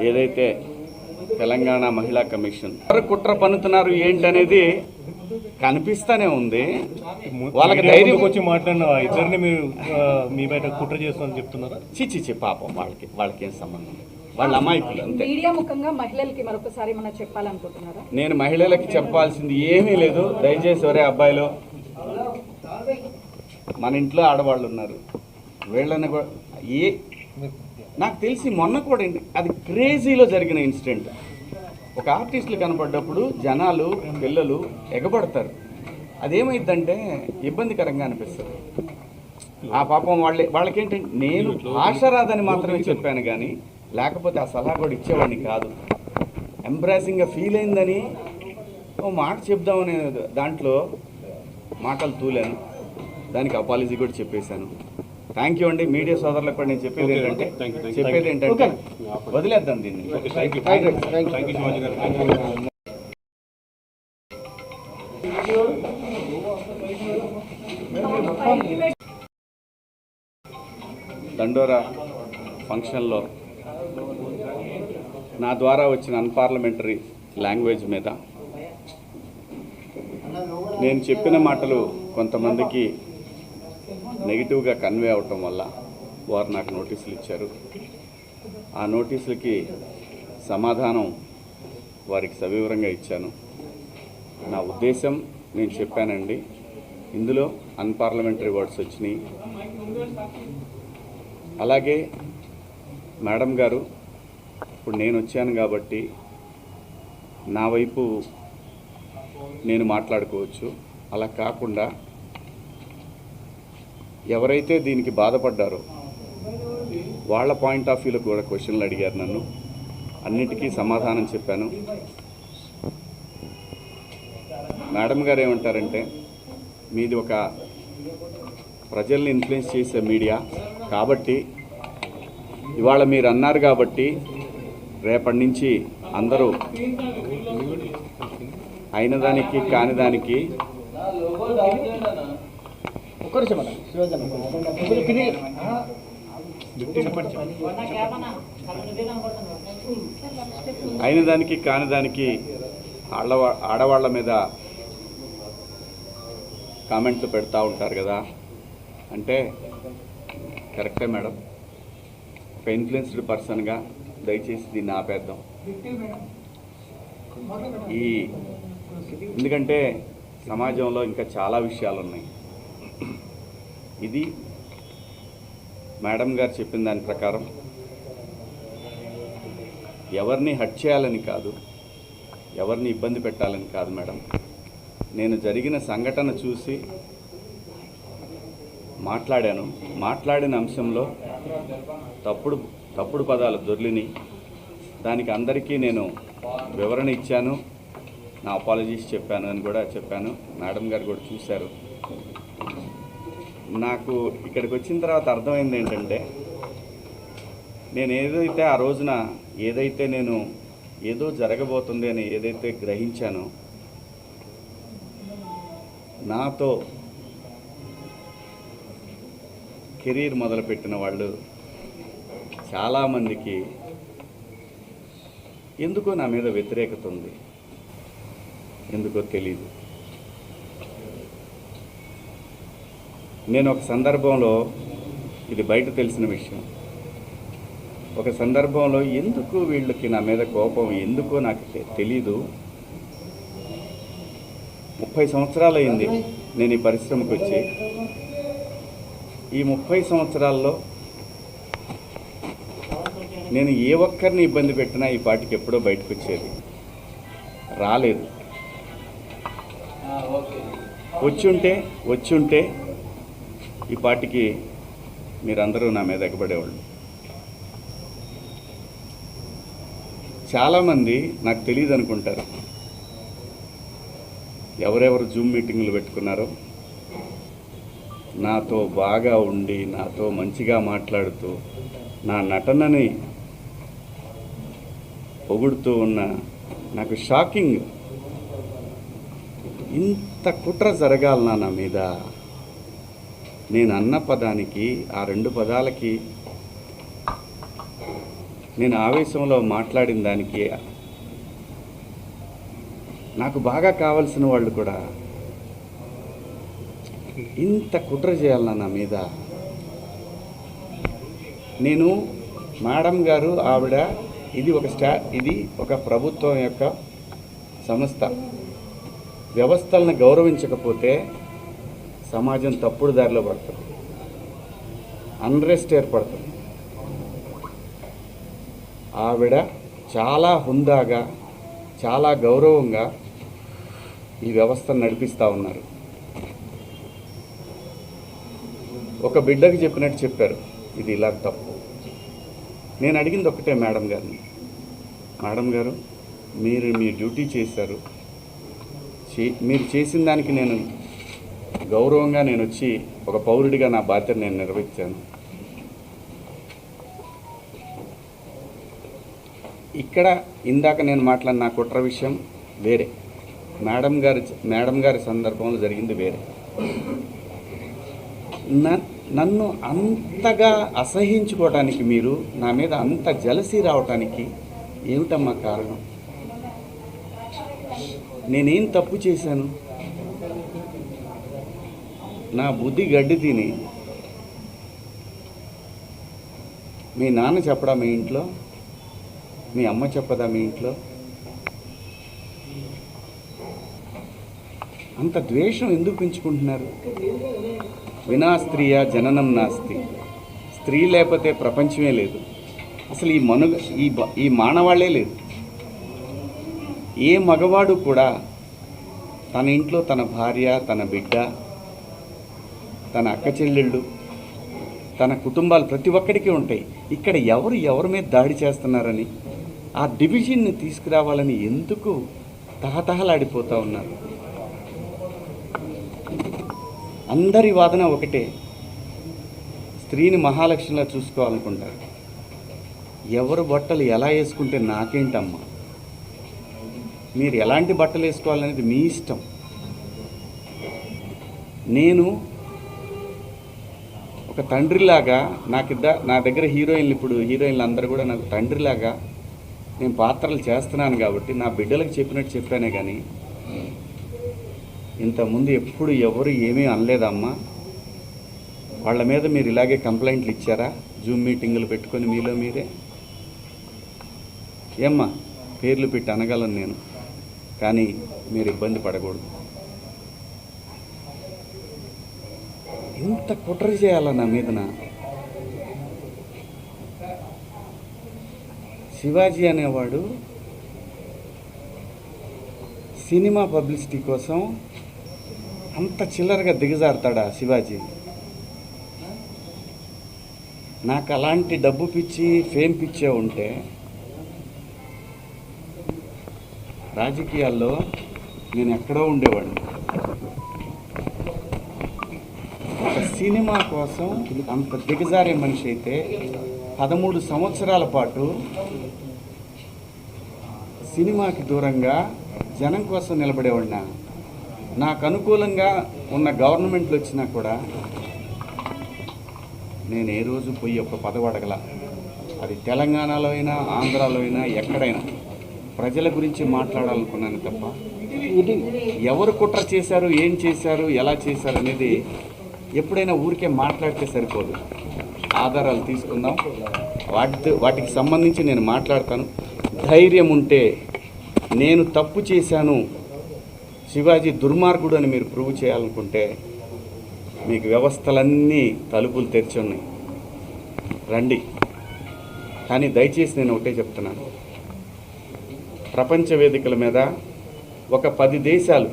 ఏదైతే తెలంగాణ మహిళా కమిషన్ ఎవరు కుట్ర పన్నుతున్నారు ఏంటనేది కనిపిస్తూనే ఉంది. వాళ్ళకి ధైర్యం వచ్చి మాట్లాడిన ఇద్దరిని మీరు మీ బయట కుట్ర చేస్తామని చెప్తున్నారా? చిచ్చి పాపం వాళ్ళకి ఏం సంబంధం, వాళ్ళ అమాయకులు అంతే. మీడియా ముఖంగా మహిళలకి మరొకసారి మనం చెప్పాలనుకుంటున్నారా? నేను మహిళలకి చెప్పాల్సింది ఏమీ లేదు. దయచేసి ఒరే అబ్బాయిలు, మన ఇంట్లో ఆడవాళ్ళు ఉన్నారు, వీళ్ళని కూడా నాకు తెలిసి మొన్న కూడా అది క్రేజీలో జరిగిన ఇన్సిడెంట్. ఒక ఆర్టిస్టులు కనపడ్డప్పుడు జనాలు పిల్లలు ఎగబడతారు. అదేమైందంటే ఇబ్బందికరంగా అనిపిస్తుంది. ఆ పాపం వాళ్ళకేంటంటే నేను భాష రాదని మాత్రమే చెప్పాను కానీ లేకపోతే ఆ సలహా కూడా ఇచ్చేవాడిని కాదు. ఎంబ్రాసింగ్గా ఫీల్ అయిందని ఓ మాట చెప్దామనే దాంట్లో మాటలు తూలాను. దానికి అపాలజీ కూడా చెప్పేశాను. థ్యాంక్ యూ అండి. మీడియా సోదరులకు కూడా నేను చెప్పేది ఏంటంటే వదిలేద్దాం దీన్ని. దండోరా ఫంక్షన్లో నా ద్వారా వచ్చిన అన్పార్లమెంటరీ లాంగ్వేజ్ మీద నేను చెప్పిన మాటలు కొంతమందికి నెగిటివ్గా కన్వే అవటం వల్ల వారు నాకు నోటీసులు ఇచ్చారు. ఆ నోటీసులకి సమాధానం వారికి సవివరంగా ఇచ్చాను. నా ఉద్దేశం నేను చెప్పానండి. ఇందులో అన్పార్లమెంటరీ వర్డ్స్ వచ్చినాయి. అలాగే మేడం గారు, ఇప్పుడు నేను వచ్చాను కాబట్టి నా వైపు నేను మాట్లాడుకోవచ్చు. అలా కాకుండా ఎవరైతే దీనికి బాధపడ్డారో వాళ్ళ పాయింట్ ఆఫ్ వ్యూలో కూడా క్వశ్చన్లు అడిగారు నన్ను. అన్నిటికీ సమాధానం చెప్పాను. మేడం గారు ఏమంటారంటే, మీది ఒక ప్రజల్ని ఇన్ఫ్లుయెన్స్ చేసే మీడియా కాబట్టి ఇవాళ మీరు అన్నారు కాబట్టి రేపటి నుంచి అందరూ అయిన దానికి కాని దానికి అయిన దానికి కాని దానికి ఆడవాళ్ళ మీద కామెంట్లు పెడతా ఉంటారు కదా అంటే కరెక్టే మేడం. ఒక ఇన్ఫ్లుయెన్స్డ్ పర్సన్గా దయచేసి దీన్ని ఆపేద్దాం. ఎందుకంటే సమాజంలో ఇంకా చాలా విషయాలు ఉన్నాయి. ఇది మేడం గారు చెప్పిన దాని ప్రకారం ఎవరిని హట్ చేయాలని కాదు, ఎవరిని ఇబ్బంది పెట్టాలని కాదు మేడం. నేను జరిగిన సంఘటన చూసి మాట్లాడాను. మాట్లాడిన అంశంలో తప్పుడు పదాలు దొర్లిని. దానికి అందరికీ నేను వివరణ ఇచ్చాను, నా అపాలజీస్ చెప్పాను అని కూడా చెప్పాను. మేడం గారు కూడా చూశారు. నాకు ఇక్కడికి వచ్చిన తర్వాత అర్థమైంది ఏంటంటే, నేను ఏదైతే ఆ రోజున నేను ఏదో జరగబోతుంది అని ఏదైతే గ్రహించానో, నాతో కెరీర్ మొదలుపెట్టిన వాళ్ళు చాలామందికి ఎందుకో నా మీద వ్యతిరేకత ఉంది. ఎందుకో తెలీదు. నేను ఒక సందర్భంలో, ఇది బయట తెలిసిన విషయం, ఒక సందర్భంలో ఎందుకు వీళ్ళకి నా మీద కోపం ఎందుకో నాకు తెలీదు. 30 సంవత్సరాలు అయింది నేను ఈ పరిశ్రమకు వచ్చి. ఈ 30 సంవత్సరాల్లో నేను ఏ ఒక్కరిని ఇబ్బంది పెట్టినా ఈ పాటికి ఎప్పుడో బయటకు వచ్చేది రాలేదు. వచ్చుంటే ఈ పాటికి మీరందరూ నా మీద ఎగబడేవాళ్ళు. చాలామంది నాకు తెలియదు అనుకుంటారు. ఎవరెవరు జూమ్ మీటింగులు పెట్టుకున్నారో, నాతో బాగా ఉండి నాతో మంచిగా మాట్లాడుతూ నా నటనని పొగుడుతూ ఉన్న నాకు షాకింగ్. ఇంత కుట్ర జరగాలనా నా మీద? నేను అన్న పదానికి, ఆ 2 పదాలకి నేను ఆవేశంలో మాట్లాడిన దానికి నాకు బాగా కావలసిన వాళ్ళు కూడా ఇంత కుట్ర చేయాలన్నా నా మీద. నేను మేడం గారు ఆవిడ ఇది ఒక ప్రభుత్వం యొక్క సంస్థ. వ్యవస్థలను గౌరవించకపోతే సమాజం తప్పుడు దారిలో పడుతుంది, అన్రెస్ట్ ఏర్పడుతుంది. ఆవిడ చాలా హుందాగా చాలా గౌరవంగా ఈ వ్యవస్థను నడిపిస్తూ ఉన్నారు. ఒక బిడ్డకి చెప్పినట్టు చెప్పారు, ఇది ఇలా తప్పు. నేను అడిగింది ఒకటే మేడం గారిని, మేడం గారు మీరు మీ డ్యూటీ చేశారు, మీరు చేసిన దానికి నేను గౌరవంగా నేను వచ్చి ఒక పౌరుడిగా నా బాధ్యత నేను నిర్వహించాను. ఇక్కడ ఇందాక నేను మాట్లాడిన నా కుట్ర విషయం వేరే, మేడం గారి సందర్భంలో జరిగింది వేరే. నన్ను అంతగా అసహించుకోవటానికి, మీరు నా మీద అంత జలసీ రావటానికి ఏమిటమ్మా కారణం? నేనేం తప్పు చేశాను? నా బుద్ధి గడ్డి తిని మీ నాన్న చెప్పడా మీ ఇంట్లో? మీ అమ్మ చెప్పదా మీ ఇంట్లో? అంత ద్వేషం ఎందుకు పెంచుకుంటున్నారు? వినా స్త్రీయ జననం నాస్తి. స్త్రీ లేకపోతే ప్రపంచమే లేదు. అసలు ఈ మానవాళ్లే లేదు. ఏ మగవాడు కూడా తన ఇంట్లో తన భార్య, తన బిడ్డ, తన అక్క చెల్లెళ్ళు, తన కుటుంబాలు ప్రతి ఒక్కడికి ఉంటాయి. ఇక్కడ ఎవరి మీద దాడి చేస్తున్నారని, ఆ డివిజన్ని తీసుకురావాలని ఎందుకు తహతహలాడిపోతూ ఉన్నారు? అందరి వాదన ఒకటే, స్త్రీని మహాలక్ష్మిలా చూసుకోవాలనుకుంటారు. ఎవరు బట్టలు ఎలా వేసుకుంటే నాకేంటమ్మా? మీరు ఎలాంటి బట్టలు వేసుకోవాలనేది మీ ఇష్టం. నేను ఒక తండ్రిలాగా నా దగ్గర హీరోయిన్లు అందరూ కూడా నాకు తండ్రిలాగా నేను పాత్రలు చేస్తున్నాను కాబట్టి నా బిడ్డలకు చెప్పినట్టు చెప్పానే కానీ ఇంతకుముందు ఎప్పుడు ఎవరు ఏమీ అనలేదమ్మా. వాళ్ళ మీద మీరు ఇలాగే కంప్లైంట్లు ఇచ్చారా? జూమ్ మీటింగులు పెట్టుకొని మీలో మీరే? ఏమ్మా, పేర్లు పెట్టి అనగలను నేను, కానీ మీరు ఇబ్బంది పడకూడదు. ఇంత కుట్ర చేయాలా నా మీదన? శివాజీ అనేవాడు సినిమా పబ్లిసిటీ కోసం అంత చిల్లరగా దిగజారుతాడా శివాజీ? నాకు అలాంటి డబ్బు పిచ్చి, ఫేమ్ పిచ్చే ఉంటే రాజకీయాల్లో నేను ఎక్కడో ఉండేవాడిని. ఒక సినిమా కోసం అంత దిగజారే మనిషి అయితే 13 సంవత్సరాల పాటు సినిమాకి దూరంగా జనం కోసం నిలబడేవాడినా. నాకు అనుకూలంగా ఉన్న గవర్నమెంట్లు వచ్చినా కూడా నేను ఏ రోజు పోయి ఒక పదవి అడగల. అది తెలంగాణలో అయినా, ఆంధ్రాలో అయినా, ఎక్కడైనా ప్రజల గురించి మాట్లాడాలనుకున్నాను తప్ప ఎవరు కుట్ర చేశారు, ఏం చేశారు, ఎలా చేశారు అనేది ఎప్పుడైనా ఊరికే మాట్లాడితే సరిపోదు. ఆధారాలు తీసుకుందాం, వాటికి సంబంధించి నేను మాట్లాడతాను. ధైర్యం ఉంటే నేను తప్పు చేశాను, శివాజీ దుర్మార్గుడు అని మీరు ప్రూవ్ చేయాలనుకుంటే మీకు వ్యవస్థలన్నీ తలుపులు తెరిచి ఉన్నాయి, రండి. కానీ దయచేసి నేను ఒకటే చెప్తున్నాను, ప్రపంచ వేదికల మీద ఒక 10 దేశాలు,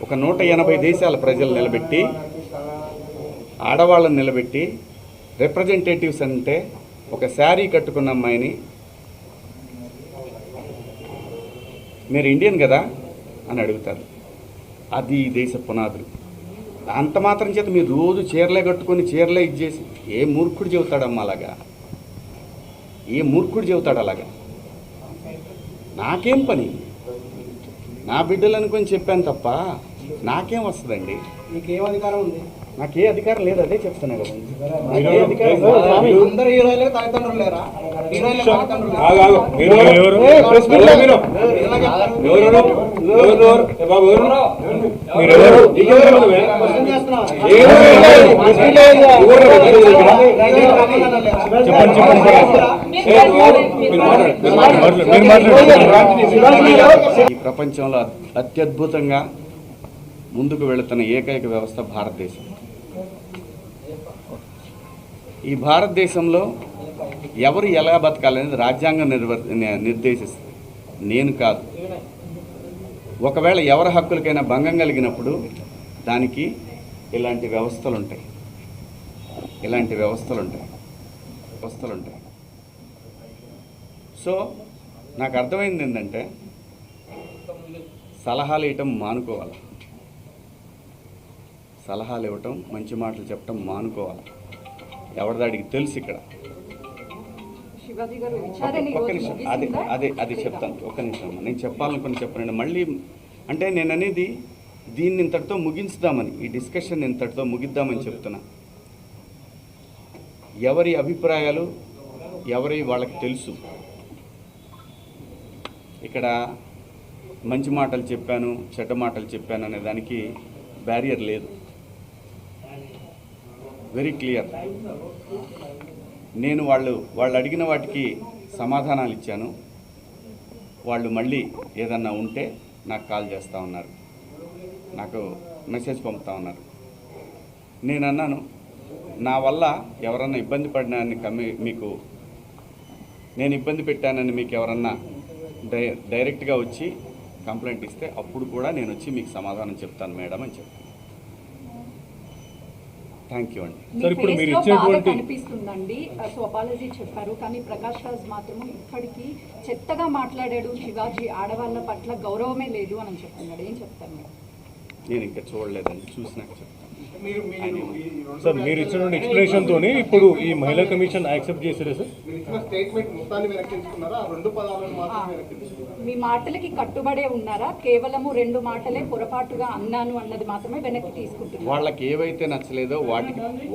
ఒక 180 దేశాల ప్రజలు నిలబెట్టి, ఆడవాళ్ళని నిలబెట్టి, రిప్రజెంటేటివ్స్ అంటే ఒక శారీ కట్టుకున్న అమ్మాయిని మీరు ఇండియన్ కదా అని అడుగుతారు. అది ఈ దేశ పునాదులు. అంత మాత్రం చేత మీరు రోజు చీరలే కట్టుకొని చీరలే ఇచ్చేసి ఏ మూర్ఖుడు చెబుతాడమ్మా అలాగా? ఏ మూర్ఖుడు చెబుతాడు అలాగా? నాకేం పని? నా బిడ్డలు అనుకొని చెప్పాను తప్ప నాకేం వస్తుందండి? మీకేం అధికారం ఉంది? నాకు ఏ అధికారం లేదు, అదే చెప్తున్నా కదా. అందరు హీరోయిన్లకు తల్లిదండ్రులు లేరా? హీరోయిన్లకు తల్లిదండ్రులు లేరా? ఈ ప్రపంచంలో అత్యద్భుతంగా ముందుకు వెళుతున్న ఏకైక వ్యవస్థ భారతదేశం. ఈ భారతదేశంలో ఎవరు ఎలా బతకాలనేది రాజ్యాంగం నిర్దేశిస్తుంది, నేను కాదు. ఒకవేళ ఎవరి హక్కులకైనా భంగం కలిగినప్పుడు దానికి ఇలాంటి వ్యవస్థలు ఉంటాయి. సో నాకు అర్థమైంది ఏంటంటే సలహాలు ఇవ్వటం మానుకోవాలి, సలహాలు ఇవ్వటం, మంచి మాటలు చెప్పటం మానుకోవాలి. ఎవరిదాడికి తెలుసు ఇక్కడ. శివాజీ గారు విచారణ ఈ ఒక్క రోజు నిమిషం, ముగిసిందా? అది చెప్తాను. ఒక్క నిమిషం, నేను చెప్పాలనుకుని చెప్పనండి. మళ్ళీ అంటే నేను అనేది దీన్ని ఇంతటితో ముగించుదామని, ఈ డిస్కషన్ ఇంతటితో ముగిద్దామని చెప్తున్నా. ఎవరి అభిప్రాయాలు ఎవరి వాళ్ళకి తెలుసు. ఇక్కడ మంచి మాటలు చెప్పాను, చెడ్డ మాటలు చెప్పాను అనే దానికి బ్యారియర్ లేదు. Very clear. నేను వాళ్ళు అడిగిన వాటికి సమాధానాలు ఇచ్చాను. వాళ్ళు మళ్ళీ ఏదన్నా ఉంటే నాకు కాల్ చేస్తూ ఉన్నారు, నాకు మెసేజ్ పంపుతూ ఉన్నారు. నేను అన్నాను, నా వల్ల ఎవరన్నా ఇబ్బంది పడినాన్ని మీకు నేను ఇబ్బంది పెట్టానని మీకు ఎవరన్నా డైరెక్ట్గా వచ్చి కంప్లైంట్ ఇస్తే అప్పుడు కూడా నేను వచ్చి మీకు సమాధానం చెప్తాను మేడం అని చెప్తాను. థ్యాంక్ యూ అండి. మీ సార్, ఇప్పుడు face మీరు లో బాధ ఇచ్చేటువంటి కనిపిస్తుందండి. సో అపాలజీ చెప్పారు, కానీ ప్రకాష్ రాజ్ మాత్రం ఇప్పటికీ చెత్తగా మాట్లాడాడు. శివాజీ ఆడవాళ్ళ పట్ల గౌరవమే లేదు అని చెప్తున్నాడు. ఏం చెప్తారు మీరు? నేను ఇంకా చూడలేదండి, చూసినాక చెప్తాను. సార్, మీరు ఇచ్చినటువంటి ఎక్స్ప్లెనేషన్ తోని ఇప్పుడు ఈ మహిళా కమిషన్ యాక్సెప్ట్ చేశారా సార్? స్టేట్మెంట్ మొత్తాన్ని వెనక్కించుకున్నారా? 2 పదాలను మాత్రమే వెనక్కించుకున్నారా? మీ మాటలకి కట్టుబడే ఉన్నారా? కేవలము 2 మాటలే పొరపాటుగా అన్నాను అన్నది మాత్రమే వెనక్కి తీసుకుంటున్నారు. వాళ్ళకి ఏవైతే నచ్చలేదో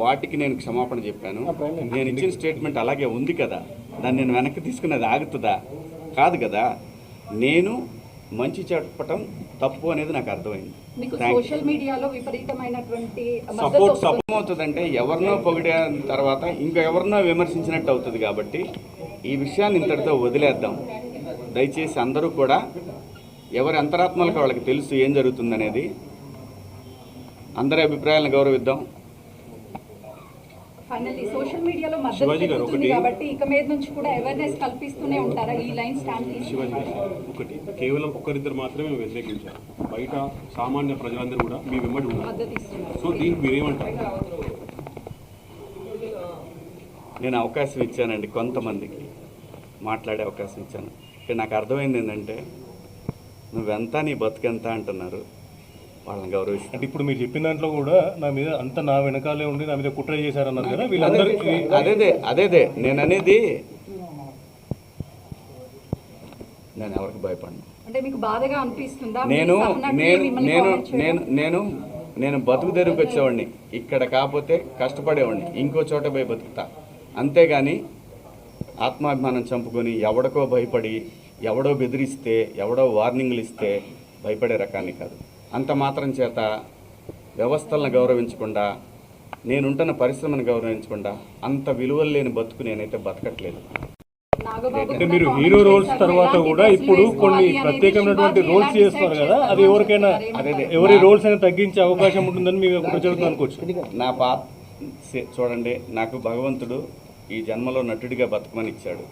వాటికి నేను క్షమాపణ చెప్పాను. నేను ఇచ్చిన స్టేట్మెంట్ అలాగే ఉంది కదా, దాన్ని నేను వెనక్కి తీసుకున్నది ఆగుతుందా? కాదు కదా. నేను మంచి చెప్పటం తప్పు అనేది నాకు అర్థమైంది. మీకు సోషల్ మీడియాలో విపరీతమైనటువంటి సపోర్ట్ అవుతుందంటే ఎవరినో పొగిడిన తర్వాత ఇంకా ఎవరినో విమర్శించినట్టు అవుతుంది. కాబట్టి ఈ విషయాన్ని ఇంతటితో వదిలేద్దాం. దయచేసి అందరూ కూడా ఎవరి అంతరాత్మలకు వాళ్ళకి తెలుసు ఏం జరుగుతుందనేది. అందరి అభిప్రాయాలను గౌరవిద్దాం. ఫైనల్లీ సోషల్ మీడియాలో మద్దతు పెరుగుతుంది కాబట్టి ఇక మీద నుంచి కూడా అవేర్నెస్ కల్పిస్తూనే ఉంటారా? ఈ లైన్ స్టాండ్ శివాజీ గారు, ఒకటి కేవలం ఒక్కరిద్దరు మాత్రమే వ్యతిరేకించారు. బయట సామాన్య ప్రజలందరూ కూడా మీ వెంబడి ఉన్నారు. మద్దతు ఇస్తున్నారు. సో దీనికి మీరేమంటారు? నేను అవకాశం ఇచ్చానండి, కొంతమందికి మాట్లాడే అవకాశం ఇచ్చాను. ఇక్కడ నాకు అర్థమైంది ఏంటంటే నువ్వెంత నీ బతుకెంత అంటున్నారు, వాళ్ళని గౌరవిస్తాను. అంటే ఇప్పుడు మీరు చెప్పిన దాంట్లో కూడా నా వెనకాలే ఉండి నా మీద కుట్ర చేశారన్నారు కదా, వీళ్ళందరికీ అదేదే నేను అనేది. నేను ఎవరికి భయపడను. అంటే మీకు బాధగా అనిపిస్తుందా? నేను సహనటులే నేను మిమ్మల్ని నేను comment చేయడం? నేను నేను నేను బతుకు తెరువుకి వచ్చేవాడిని. ఇక్కడ కాకపోతే కష్టపడేవాడిని, ఇంకో చోట పోయి బతుకుతా. అంతేగాని ఆత్మాభిమానం చంపుకొని ఎవడికో భయపడి, ఎవడో బెదిరిస్తే, ఎవడో వార్నింగ్లు ఇస్తే భయపడే రకాన్ని కాదు. అంత మాత్రం చేత వ్యవస్థలను గౌరవించకుండా, నేనుంటున్న పరిశ్రమను గౌరవించకుండా అంత విలువలు లేని బతుకు నేనైతే బతకట్లేదు. నాగబాబు అంటే మీరు హీరో రోల్స్ తర్వాత కూడా ఇప్పుడు కొన్ని ప్రత్యేకమైనటువంటి రోల్స్ చేస్తున్నారు కదా, అది ఎవరికైనా ఎవరి రోల్స్ అయినా తగ్గించే అవకాశం ఉంటుందని మేము ప్రజలకు అనుకోవచ్చు. నా చూడండి, నాకు భగవంతుడు ఈ జన్మలో నటుడిగా బతకమని ఇచ్చాడు.